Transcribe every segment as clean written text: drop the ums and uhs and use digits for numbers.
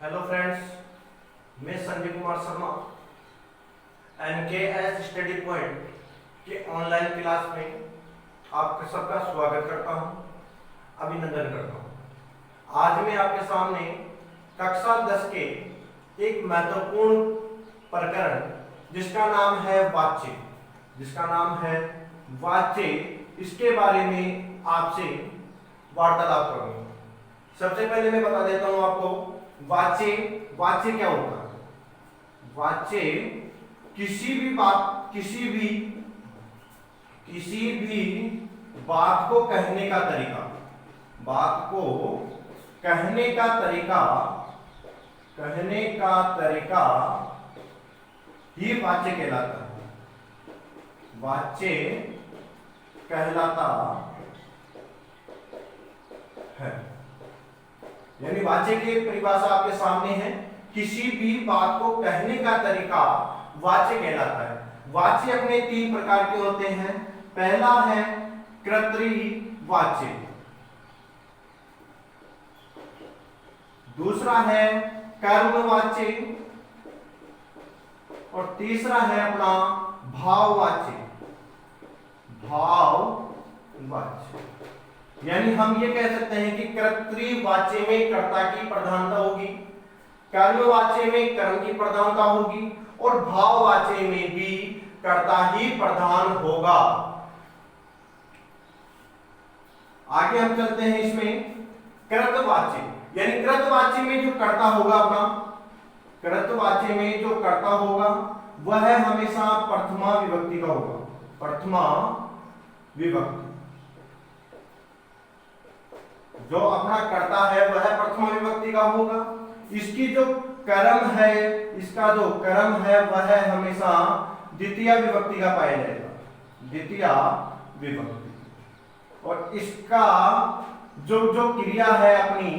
Hello friends, मैं Sanjay Kumar Sharma NKS study point के online class में आपका सबका स्वागत करता हूं, अभिनंदन करता हूं। आज मैं आपके सामने कक्षा 10 के एक महत्वपूर्ण प्रकरण जिसका नाम है वाच्य, इसके बारे में आपसे वार्तालाप करूंगा। सबसे पहले मैं बता देता हूं आपको वाच्य क्या होता है। वाच्य किसी भी बात को कहने का तरीका ही वाच्य कहलाता है। वाच्य कहलाता है, यानी वाच्य की परिभाषा आपके सामने है। किसी भी बात को कहने का तरीका वाच्य कहलाता है। वाच्य अपने 3 प्रकार के होते हैं। पहला है कर्तृवाच्य, दूसरा है कर्मवाच्य और तीसरा है अपना भाववाच्य। यानी हम ये कह सकते हैं कि कर्तृवाच्य में कर्ता की प्रधानता होगी, कर्मवाच्य में कर्म की प्रधानता होगी और भाववाच्य में भी कर्ता ही प्रधान होगा। आगे हम चलते हैं इसमें कृतवाच्य, यानी कृतवाच्य में जो कर्ता होगा वह हमेशा प्रथमा विभक्ति का होगा। प्रथमा विभक्ति जो अपना कर्ता है वह प्रथमा विभक्ति का होगा। इसका जो कर्म है वह हमेशा द्वितीय विभक्ति का पाया जाएगा, द्वितीय विभक्ति। और इसका जो क्रिया है अपनी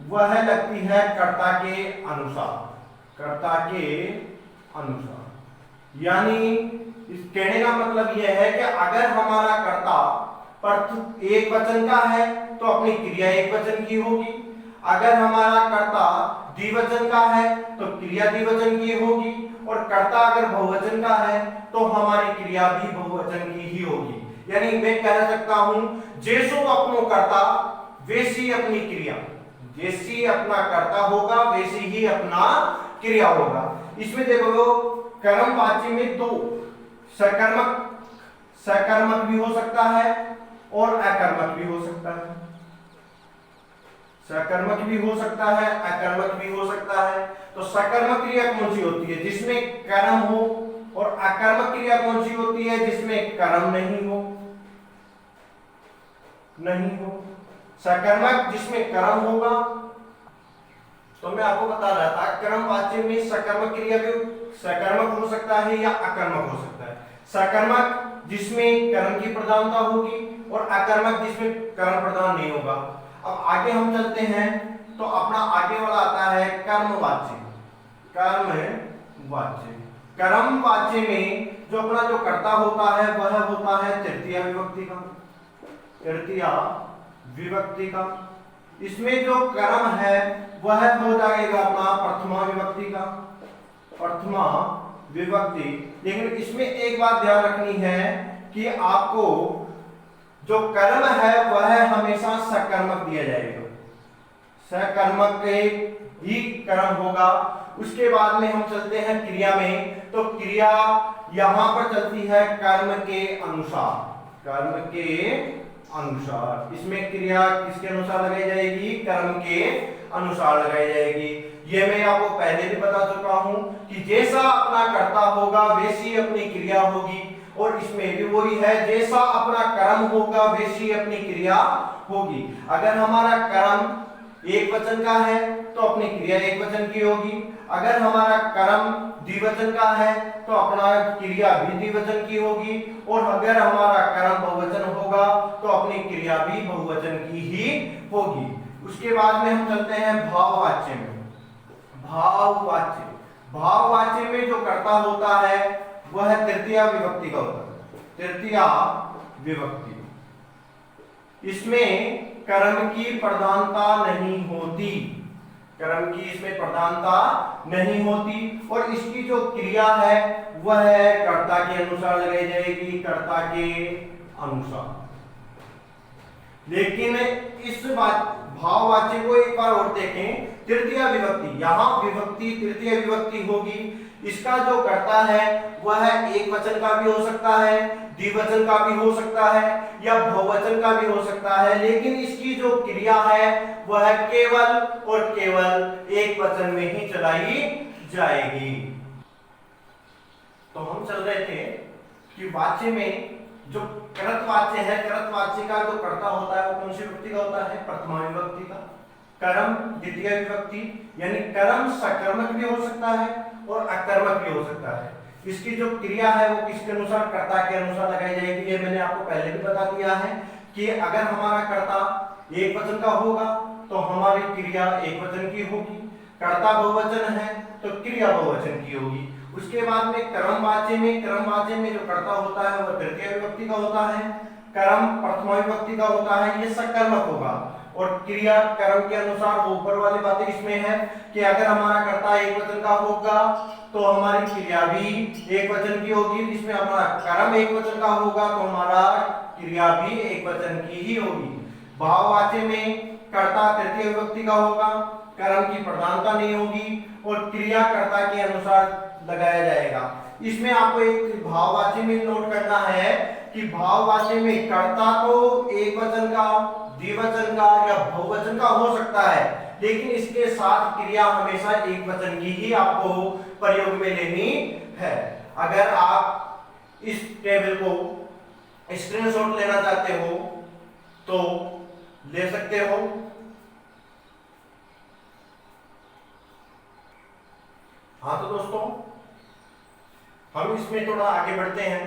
वह लगती है कर्ता के अनुसार। यानी इस कहने का मतलब यह है कि अगर हमारा कर्ता एक वचन का है तो अपनी क्रिया एक वचन की होगी। अगर हमारा कर्ता द्विवचन का है तो क्रिया द्विवचन की होगी, और कर्ता अगर बहुवचन का है तो हमारी क्रिया भी बहुवचन की ही होगी। यानी मैं कह सकता हूं जैसो अपनो कर्ता वैसी अपनी क्रिया, जैसी अपना कर्ता होगा वैसी ही अपना क्रिया होगा। इसमें देखो कर्मवाच्य में 2 सकर्मक भी हो सकता है और अकर्मक भी हो सकता है। सकर्मक भी हो सकता है, अकर्मक भी हो सकता है। तो सकर्मक क्रिया कौन सी होती है? जिसमें कर्म हो। और अकर्मक क्रिया कौन सी होती है? जिसमें कर्म नहीं हो। सकर्मक जिसमें कर्म होगा। तो मैं आपको बता रहा था कर्मवाच्य में सकर्मक क्रिया भी सकर्मक हो सकता है या अकर्मक हो सकता है। सकर्मक जिसमें कर्म की प्रधानता होगी और अकर्मक जिसमें कर्म प्रधान नहीं होगा। अब आगे हम चलते हैं तो अपना आगे वाला आता है कर्मवाच्य। कर्मवाच्य में जो अपना जो कर्ता होता है वह होता है तृतीय विभक्ति का। इसमें जो कर्म है वह हो जाएगा अपना प्रथमा विभक्ति। लेकिन इसमें एक बात ध्यान रखनी है कि आपको जो कर्म है वह हमेशा सकर्मक दिया जाएगा। सकर्मक ही कर्म होगा। उसके बाद में हम चलते हैं क्रिया में। तो क्रिया यहां पर चलती है कर्म के अनुसार। इसमें क्रिया किसके अनुसार लगाई जाएगी? कर्म के अनुसार लगाई जाएगी। ये मैं आपको पहले भी बता चुका हूं कि जैसा अपना कर्ता होगा वैसी अपनी क्रिया होगी, और इसमें भी वही है, जैसा अपना कर्म होगा वैसी अपनी क्रिया होगी। अगर हमारा कर्म एक वचन का है तो अपनी क्रिया एक वचन की होगी। अगर हमारा कर्म द्विवचन का है तो अपना क्रिया भी द्विवचन की होगी, और अगर हमारा कर्म बहुवचन होगा तो अपनी क्रिया भी बहुवचन की ही होगी। उसके बाद में हम चलते हैं भाववाच्य में। भाववाच्य में जो कर्ता होता है वह तृतीय विभक्ति का होता है। तृतीय विभक्ति, इसमें कर्म की प्रधानता नहीं होती। कर्म की इसमें प्रधानता नहीं होती, और इसकी जो क्रिया है वह कर्ता के अनुसार लगाई जाएगी, कर्ता के अनुसार। लेकिन इस भाववाच्य को एक बार और देखें, तृतीय विभक्ति, यहां विभक्ति तृतीय विभक्ति होगी। इसका जो कर्ता है वह एक वचन का भी हो सकता है, द्विवचन का भी हो सकता है, या बहुवचन का भी हो सकता है, लेकिन इसकी जो क्रिया है वह केवल और केवल एक वचन में ही चलाई जाएगी। तो हम चल रहे थे कि वाच्य में जो कृतवाच्य है, कृतवाच्य का जो कर्ता होता है वो कौन सी विभक्ति का होता है? प्रथमा विभक्ति का। कर्म द्वितीय विभक्ति, यानी कर्म सकर्मक भी हो सकता है और अकर्मक भी हो सकता है। इसकी जो क्रिया है वो किसके अनुसार? कर्ता के अनुसार लगाई जाएगी। ये मैंने आपको पहले भी बता दिया है कि अगर हमारा कर्ता एक वचन का होगा तो हमारी क्रिया एक वचन की होगी, कर्ता बहुवचन है तो क्रिया बहुवचन की होगी। उसके बाद में कर्मवाच्य में जो कर्ता होता है वह तृतीय विभक्ति का होता है, कर्म प्रथमा विभक्ति का होता है, ये सकर्मक होगा, और क्रिया कर्म के अनुसार वो ऊपर वाली बातें इसमें है कि अगर हमारा कर्ता एक वचन का होगा तो हमारी क्रिया भी एक वचन की होगी, जिसमें हमारा कर्म एक वचन का होगा तो हमारा क्रिया भी एक वचन की ही होगी। भाववाच्य में कर्ता तृतीय विभक्ति का होगा, कर्म की प्रधानता नहीं होगी और क्रिया कर्ता के अनुसार लगाया जाएगा। इसमें आपको एक भाववाच्य में नोट करना है कि भाववाच्य में कर्ता तो एक वचन का, द्विवचन का या बहुवचन का हो सकता है, लेकिन इसके साथ क्रिया हमेशा एक वचन की ही आपको प्रयोग में लेनी है। अगर आप इस टेबल को स्क्रीनशॉट लेना चाहते हो तो ले सकते हो। हाँ तो दोस्तों, हम इसमें थोड़ा आगे बढ़ते हैं,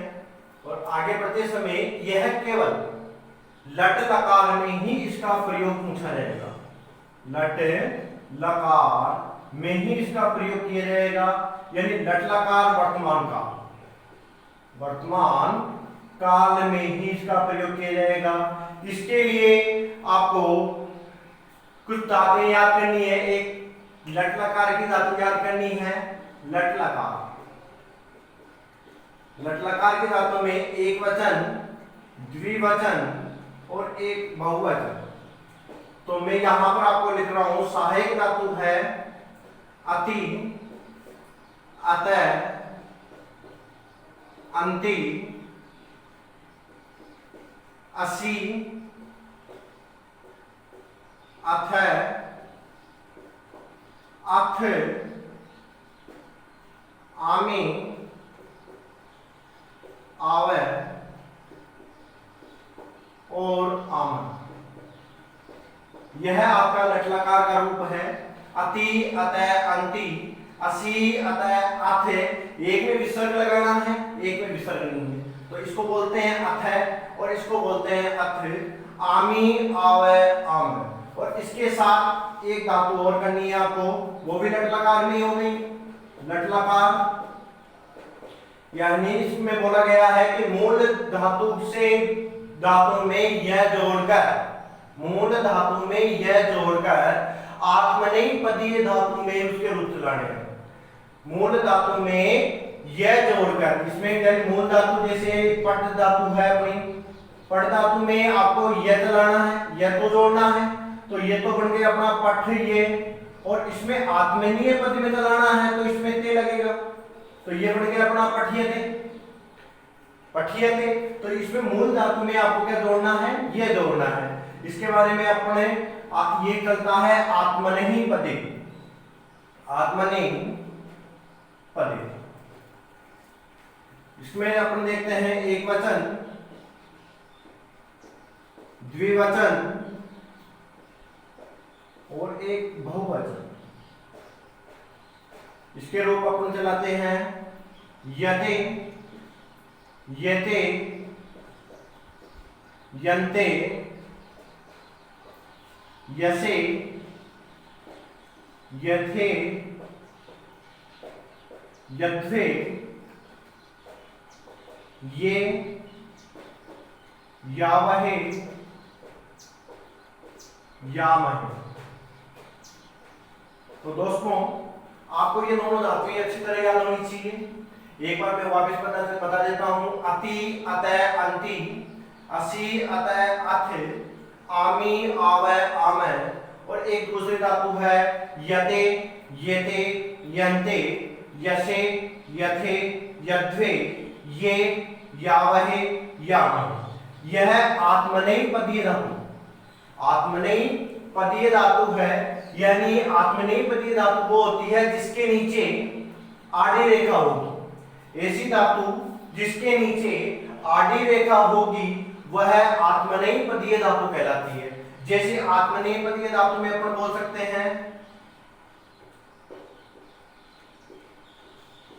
और आगे बढ़ते समय यह केवल लट लकार में ही इसका प्रयोग पूछा जाएगा। लट लकार में ही इसका प्रयोग किया जाएगा, यानी लट लकार वर्तमान काल में ही इसका प्रयोग किया जाएगा। इसके लिए आपको कुछ धातुएं याद करनी है। एक लट लकार की धातु याद करनी है, लट लकार। लट लकार की धातु में एक वचन, द्विवचन और एक बहुवचन। तो मैं यहां पर आपको लिख रहा हूं, सहायक धातु है अति, अतः, अंति, असि, अथ, अथ, आमी, आवे और आमन। यह आपका लट लकार का रूप है। अति, अतः, अंति, असि, अतः, अथ। एक में विसर्ग लगाना है, एक में विसर्ग नहीं है, तो इसको बोलते हैं अथ और इसको बोलते हैं अथ। आमी, आवे, आम। और इसके साथ एक धातु और करनी है आपको, वो भी लट लकार में हो गई, लट लकार। यानी इसमें बोला गया है कि मूल धातु से धातु में यह जोड़कर, मूल धातु में यह जोड़कर आत्मनेपदीय धातु में उसके रूप चलाने हैं। मूल धातु में यह जोड़कर, इसमें मूल धातु जैसे पट धातु है अपनी, पट धातु में आपको यह चलाना है, यह तो जोड़ना है, तो ये तो बन गया अपना पठ ये, और इसमें आत्मनीय पद में चलाना है तो इसमें ते लगेगा, तो ये बन गया अपना पठियते, पठियते। तो इसमें मूल धातु में आपको क्या जोड़ना है? ये जोड़ना है। इसके बारे में अपने ये चलता है आत्मनेहि पदे, आत्मनेहि पदे। इसमें अपन देखते हैं एक वचन, द्विवचन और एक बहुवचन। इसके रूप अपन चलाते हैं यते, यते, यन्ते, यसे, यथे, यध्वे, ये, यावहे, यामहे। तो दोस्तों आपको ये दोनों धातुएं अच्छी तरह याद होनी चाहिए। एक बार मैं वापस बता देता हूं। अति, अतः, अंति, असि, अतः, अथ, आमी, आवय, आमय, और एक दूसरी धातु है यते, येते, यन्ते, यसे, यथे, यध्वे, ये, यावहे, यामहे। यह आत्मनेपदीय धातु, आत्मनेपदीय धातु है। यानी आत्मनेपदीय धातु वो होती है जिसके नीचे आड़ी रेखा होगी। ऐसी धातु जिसके नीचे आड़ी रेखा होगी वह आत्मनेपदीय धातु कहलाती है। जैसे आत्मनेपदीय धातु में अपन बोल सकते हैं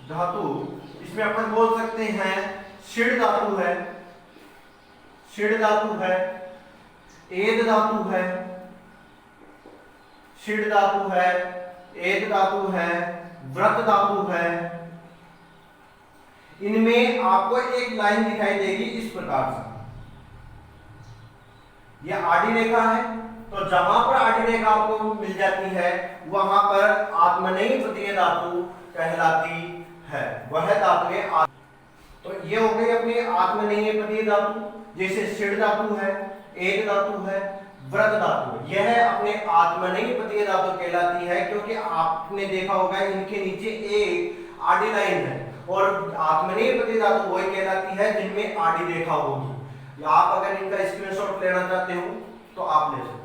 धातु, इसमें अपन बोल सकते हैं शीड़ धातु है, शीड़ धातु है, एद धातु है, शीड़ धातु है, एद धातु है, व्रत धातु है। इनमें आपको एक लाइन दिखाई देगी इस प्रकार से। यह आड़ी रेखा है, तो जहां पर आड़ी रेखा आपको मिल जाती है वहां पर आत्मनेपदीय धातु कहलाती है। वह धातुएं तो ये हो गई अपनी आत्मनेपदीय धातु। जैसे शीड़ धातु है, एद धातु है, व्रत धातु, यह अपने आत्मनेपदीय धातु कहलाती है क्योंकि आपने देखा होगा इनके नीचे एक आड़ी लाइन है। और आत्मनेपदीय धातु वही कहलाती है जिनमें आड़ी रेखा होगी। आप अगर इनका स्क्रीनशॉट लेना चाहते हो तो आप ले सकते हो।